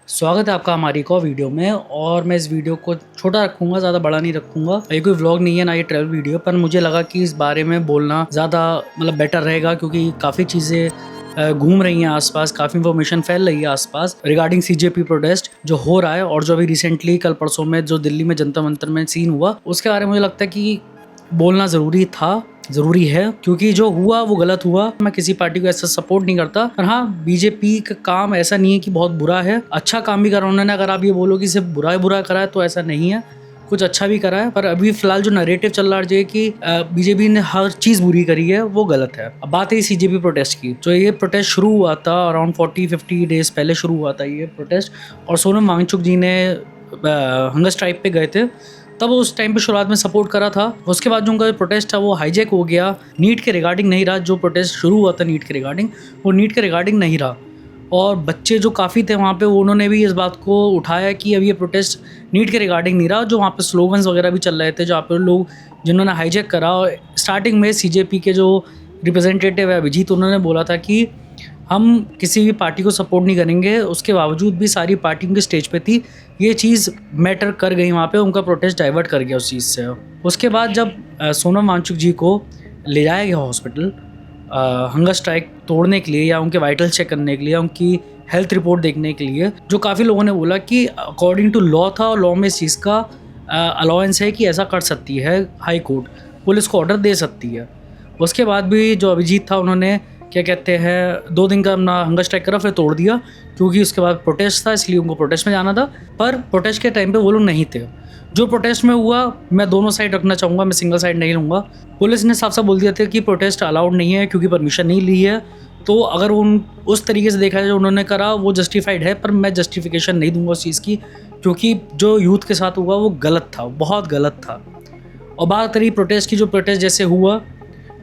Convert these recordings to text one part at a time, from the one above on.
स्वागत है आपका हमारी एक और वीडियो में। और मैं इस वीडियो को छोटा रखूंगा, ज़्यादा बड़ा नहीं रखूंगा। ये कोई व्लॉग नहीं है ना ये ट्रैवल वीडियो, पर मुझे लगा कि इस बारे में बोलना ज़्यादा बेटर रहेगा, क्योंकि काफ़ी चीज़ें घूम रही हैं आसपास, काफ़ी इन्फॉर्मेशन फैल रही है आसपास रिगार्डिंग सीजेपी प्रोटेस्ट जो हो रहा है, और जो अभी रिसेंटली कल परसों में जो दिल्ली में जनता मंतर में सीन हुआ, उसके बारे में मुझे लगता है कि बोलना ज़रूरी है, क्योंकि जो हुआ वो गलत हुआ। मैं किसी पार्टी को ऐसा सपोर्ट नहीं करता, पर हाँ, बीजेपी का काम ऐसा नहीं है कि बहुत बुरा है, अच्छा काम भी करा उन्होंने। अगर आप ये बोलो कि सिर्फ बुरा करा है तो ऐसा नहीं है, कुछ अच्छा भी करा है। पर अभी फिलहाल जो नैरेटिव चल रहा है कि बीजेपी ने हर चीज़ बुरी करी है, वो गलत है। अब बात है सीजेपी प्रोटेस्ट की। जो ये प्रोटेस्ट शुरू हुआ था अराउंड 40-50 डेज पहले शुरू हुआ था ये प्रोटेस्ट, और सोनम वांगचुक जी ने हंगर स्ट्राइक पे गए थे, तब उस टाइम पे शुरुआत में सपोर्ट करा था। उसके बाद जो उनका प्रोटेस्ट था वो हाईजैक हो गया, नीट के रिगार्डिंग नहीं रहा। जो प्रोटेस्ट शुरू हुआ था नीट के रिगार्डिंग, वो नीट के रिगार्डिंग नहीं रहा। और बच्चे जो काफ़ी थे वहाँ पे, उन्होंने भी इस बात को उठाया कि अब ये प्रोटेस्ट नीट के रिगार्डिंग नहीं रहा। जो वहाँ पे स्लोगन्स वगैरह भी चल रहे थे, जहाँ पे लोग जिन्होंने हाईजैक करा। और स्टार्टिंग में सीजेपी के जो रिप्रेजेंटेटिव है अभिजीत, उन्होंने बोला था कि हम किसी भी पार्टी को सपोर्ट नहीं करेंगे। उसके बावजूद भी सारी पार्टी उनके स्टेज पे थी, ये चीज़ मैटर कर गई वहाँ पे, उनका प्रोटेस्ट डाइवर्ट कर गया उस चीज़ से। उसके बाद जब सोनम वांगचुक जी को ले जाया गया हॉस्पिटल हंगर स्ट्राइक तोड़ने के लिए, या उनके वाइटल चेक करने के लिए, उनकी हेल्थ रिपोर्ट देखने के लिए, जो काफ़ी लोगों ने बोला कि अकॉर्डिंग टू लॉ था, और लॉ में इस चीज़ का अलाउंस है कि ऐसा कर सकती है हाई कोर्ट, पुलिस को ऑर्डर दे सकती है। उसके बाद भी जो अभिजीत था, उन्होंने क्या कहते हैं 2 दिन का अपना हंगर स्ट्राइक करा, फिर तोड़ दिया, क्योंकि उसके बाद प्रोटेस्ट था, इसलिए उनको प्रोटेस्ट में जाना था। पर प्रोटेस्ट के टाइम पे वो लोग नहीं थे। जो प्रोटेस्ट में हुआ, मैं दोनों साइड रखना चाहूँगा, मैं सिंगल साइड नहीं लूँगा। पुलिस ने साफ साफ बोल दिया था कि प्रोटेस्ट अलाउड नहीं है, क्योंकि परमिशन नहीं ली है। तो अगर उस तरीके से देखा जाए जो उन्होंने करा, वो जस्टिफाइड है, पर मैं जस्टिफिकेशन नहीं दूंगा उस चीज़ की, क्योंकि जो यूथ के साथ हुआ वो गलत था, बहुत गलत था। और बात रही प्रोटेस्ट की, जो प्रोटेस्ट जैसे हुआ,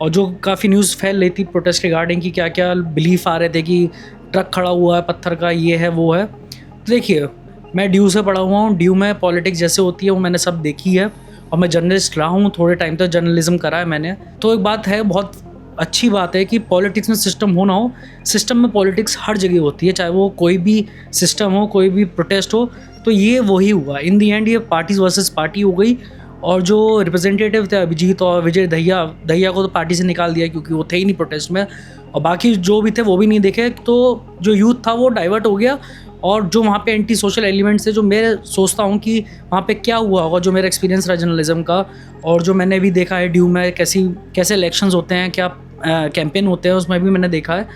और जो काफ़ी न्यूज़ फैल रही थी प्रोटेस्ट रिगार्डिंग की, क्या क्या बिलीफ आ रहे थे कि ट्रक खड़ा हुआ है पत्थर का, ये है वो है। तो देखिए, मैं ड्यू से पढ़ा हुआ हूँ, ड्यू में पॉलिटिक्स जैसे होती है वो मैंने सब देखी है, और मैं जर्नलिस्ट रहा हूँ, थोड़े टाइम तक जर्नलिज्म करा है मैंने। तो एक बात है, बहुत अच्छी बात है कि पॉलिटिक्स में सिस्टम हो ना हो, सिस्टम में पॉलिटिक्स हर जगह होती है, चाहे वो कोई भी सिस्टम हो, कोई भी प्रोटेस्ट हो। तो ये वही हुआ इन दी एंड, ये पार्टीज वर्सेस पार्टी हो गई। और जो रिप्रेजेंटेटिव थे अभिजीत और विजय दहिया को तो पार्टी से निकाल दिया, क्योंकि वो थे ही नहीं प्रोटेस्ट में, और बाकी जो भी थे वो भी नहीं देखे। तो जो यूथ था वो डाइवर्ट हो गया, और जो वहाँ पे एंटी सोशल एलिमेंट्स थे, जो मैं सोचता हूँ कि वहाँ पे क्या हुआ होगा, जो मेरा एक्सपीरियंस रहा जर्नलिज्म का, और जो मैंने भी देखा है ड्यू में कैसे इलेक्शंस होते हैं, क्या कैंपेन होते हैं, उसमें भी मैंने देखा है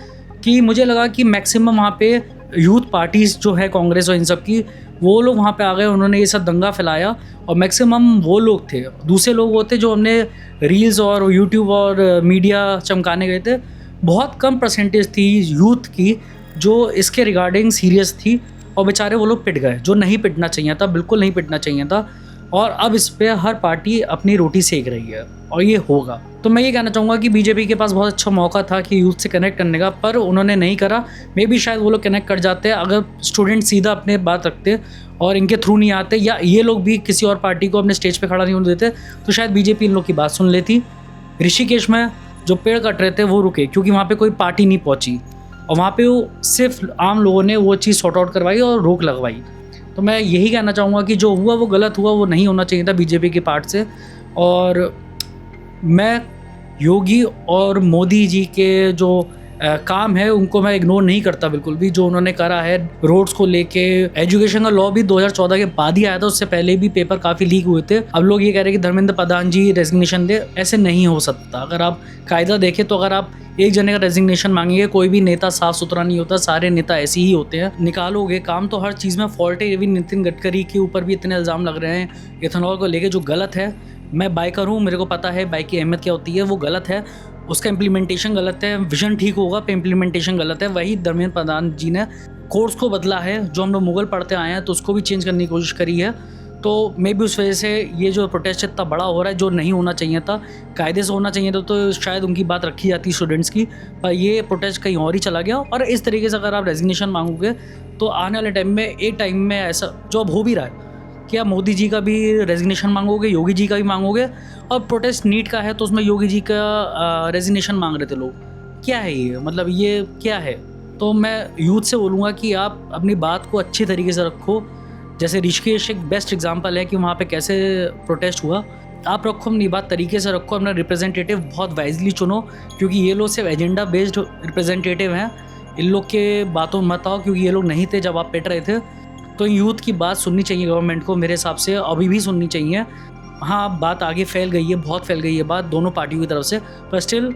कि मुझे लगा कि मैक्सिमम वहाँ पे यूथ पार्टीज़ जो है कांग्रेस और इन सब की, वो लोग वहाँ पे आ गए, उन्होंने ये सब दंगा फैलाया। और मैक्सिमम वो लोग थे, दूसरे लोग होते जो हमने रील्स और यूट्यूब और मीडिया चमकाने गए थे। बहुत कम परसेंटेज थी यूथ की जो इसके रिगार्डिंग सीरियस थी, और बेचारे वो लोग पिट गए, जो नहीं पिटना चाहिए था, बिल्कुल नहीं पिटना चाहिए था। और अब इस पर हर पार्टी अपनी रोटी सेक रही है, और ये होगा। तो मैं ये कहना चाहूँगा कि बीजेपी के पास बहुत अच्छा मौका था कि यूथ से कनेक्ट करने का, पर उन्होंने नहीं करा। मे बी शायद वो लोग कनेक्ट कर जाते अगर स्टूडेंट सीधा अपने बात रखते और इनके थ्रू नहीं आते, या ये लोग भी किसी और पार्टी को अपने स्टेज पे खड़ा नहीं होने देते, तो शायद बीजेपी इन लोग की बात सुन लेती। ऋषिकेश में जो पेड़ कट रहे थे वो रुके, क्योंकि वहाँ पे कोई पार्टी नहीं पहुँची, और वहाँ पे वो सिर्फ आम लोगों ने वो चीज़ सॉर्ट आउट करवाई और रोक लगवाई। तो मैं यही कहना चाहूँगा कि जो हुआ वो गलत हुआ, वो नहीं होना चाहिए था बीजेपी के पार्ट से। और मैं योगी और मोदी जी के जो काम है उनको मैं इग्नोर नहीं करता बिल्कुल भी। जो उन्होंने करा है रोड्स को लेके, एजुकेशन का लॉ भी 2014 के बाद ही आया था, उससे पहले भी पेपर काफ़ी लीक हुए थे। अब लोग ये कह रहे हैं कि धर्मेंद्र प्रधान जी रेजिग्नेशन दे, ऐसे नहीं हो सकता। अगर आप कायदा देखें तो अगर आप एक जने का रेजिग्नेशन मांगेंगे, कोई भी नेता साफ सुथरा नहीं होता, सारे नेता ऐसे ही होते हैं। निकालोगे काम तो हर चीज़ में फॉल्ट है। ये भी नितिन गडकरी के ऊपर भी इतने इल्ज़ाम लग रहे हैं इथेनॉल को लेके, जो गलत है। मैं बाइकर हूँ, मेरे को पता है बाइक की अहमियत क्या होती है, वो गलत है, उसका इम्प्लीमेंटेशन गलत है। विजन ठीक होगा पर इम्प्लीमेंटेशन गलत है। वही धर्मेंद्र प्रधान जी ने कोर्स को बदला है, जो हम लोग मुगल पढ़ते आए हैं, तो उसको भी चेंज करने की कोशिश करी है। तो मे भी उस वजह से ये जो प्रोटेस्ट इतना बड़ा हो रहा है, जो नहीं होना चाहिए था, कायदे से होना चाहिए था, तो शायद उनकी बात रखी जाती स्टूडेंट्स की, पर ये प्रोटेस्ट कहीं और ही चला गया। और इस तरीके से अगर आप रेजिग्नेशन मांगोगे तो आने वाले टाइम में ऐसा जो अब हो भी रहा है कि आप मोदी जी का भी रेजिग्नेशन मांगोगे, योगी जी का भी मांगोगे। और प्रोटेस्ट नीट का है तो उसमें योगी जी का रेजिग्नेशन मांग रहे थे लोग। क्या है ये, मतलब ये क्या है? तो मैं यूथ से बोलूँगा कि आप अपनी बात को अच्छी तरीके से रखो। जैसे ऋषिकेश एक बेस्ट एग्जांपल है कि वहाँ पे कैसे प्रोटेस्ट हुआ। आप रखो अपनी बात तरीके से रखो, अपना रिप्रेजेंटेटिव बहुत वाइजली चुनो, क्योंकि ये लोग सिर्फ एजेंडा बेस्ड रिप्रेजेंटेटिव हैं। इन लोग के बातों मत आओ, क्योंकि ये लोग नहीं थे जब आप पिट रहे थे। तो यूथ की बात सुननी चाहिए गवर्नमेंट को, मेरे हिसाब से अभी भी सुननी चाहिए। हाँ, बात आगे फैल गई है, बहुत फैल गई है बात दोनों पार्टियों की तरफ से, पर स्टिल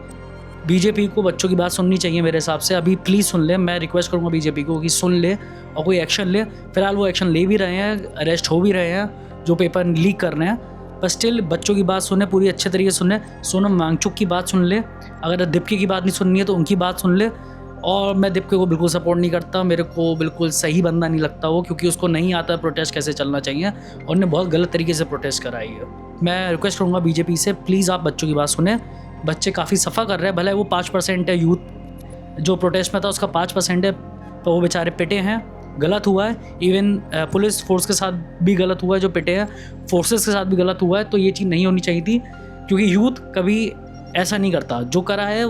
बीजेपी को बच्चों की बात सुननी चाहिए मेरे हिसाब से। अभी प्लीज़ सुन ले, मैं रिक्वेस्ट करूँगा बीजेपी को कि सुन ले और कोई एक्शन ले। फिलहाल वो एक्शन ले भी रहे हैं, अरेस्ट हो भी रहे हैं जो पेपर लीक कर रहे हैं, पर स्टिल बच्चों की बात सुने, पूरी अच्छे तरीके से सुने। सोनम वांगचुक की बात सुन ले, अगर दीप्ति की बात नहीं सुननी है तो उनकी बात सुन ले। और मैं दीप्ति को बिल्कुल सपोर्ट नहीं करता, मेरे को बिल्कुल सही बंदा नहीं लगता वो, क्योंकि उसको नहीं आता प्रोटेस्ट कैसे चलना चाहिए और उन्होंने बहुत गलत तरीके से प्रोटेस्ट कराई है। मैं रिक्वेस्ट करूँगा बीजेपी से, प्लीज़ आप बच्चों की बात सुने। बच्चे काफ़ी सफ़ा कर रहे हैं, भले वो 5% है, यूथ जो प्रोटेस्ट में था उसका 5% है, तो वो बेचारे पिटे हैं, गलत हुआ है। इवन पुलिस फोर्स के साथ भी गलत हुआ है, जो पिटे हैं फोर्सेस के साथ भी गलत हुआ है। तो ये चीज़ नहीं होनी चाहिए थी, क्योंकि यूथ कभी ऐसा नहीं करता। जो करा है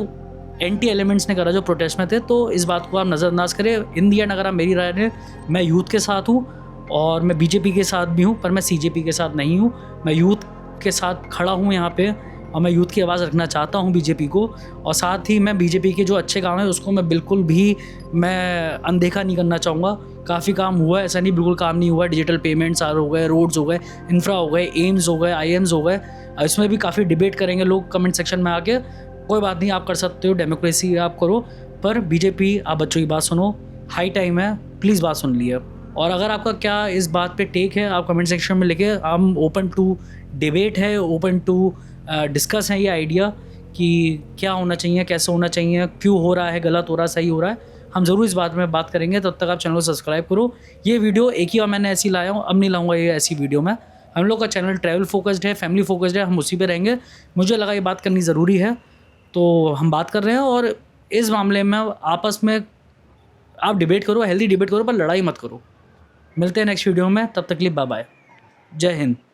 एंटी एलिमेंट्स ने करा जो प्रोटेस्ट में थे, तो इस बात को आप नज़रअंदाज करें। इन दी एंड अगर आप मेरी राय लें, मैं यूथ के साथ हूँ और मैं बीजेपी के साथ भी हूँ, पर मैं सीजेपी के साथ नहीं हूँ। मैं यूथ के साथ खड़ा हूँ यहाँ पे, और मैं यूथ की आवाज़ रखना चाहता हूँ बीजेपी को। और साथ ही मैं बीजेपी के जो अच्छे काम हैं उसको मैं बिल्कुल भी मैं अनदेखा नहीं करना चाहूँगा। काफ़ी काम हुआ है, ऐसा नहीं बिल्कुल काम नहीं हुआ है। डिजिटल पेमेंट्स हो गए, रोड्स हो गए, इंफ्रा हो गए, एम्स हो गए, आईएम्स हो गए। इसमें भी काफ़ी डिबेट करेंगे लोग कमेंट सेक्शन में आके, कोई बात नहीं, आप कर सकते हो, डेमोक्रेसी आप करो। पर बीजेपी, आप बच्चों की बात सुनो, हाई टाइम है, प्लीज़ बात सुन लिया। और अगर आपका क्या इस बात पे टेक है, आप कमेंट सेक्शन में लिखे। हम ओपन टू डिबेट है, ओपन टू डिस्कस है ये आइडिया कि क्या होना चाहिए, कैसे होना चाहिए, क्यों हो रहा है, गलत हो रहा है, सही हो रहा है। हम ज़रूर इस बात में बात करेंगे। तब तक आप चैनल को सब्सक्राइब करो। ये वीडियो एक ही बार मैंने ऐसी लाया हूँ, अब नहीं लाऊंगा ये ऐसी वीडियो में। हम लोग का चैनल ट्रैवल फोकस्ड है, फैमिली फोकस्ड है, हम उसी पे रहेंगे। मुझे लगा ये बात करनी ज़रूरी है, तो हम बात कर रहे हैं। और इस मामले में आपस में आप डिबेट करो, हेल्दी डिबेट करो, पर लड़ाई मत करो। मिलते हैं नेक्स्ट वीडियो में, तब तक के लिए बाय बाय, जय हिंद।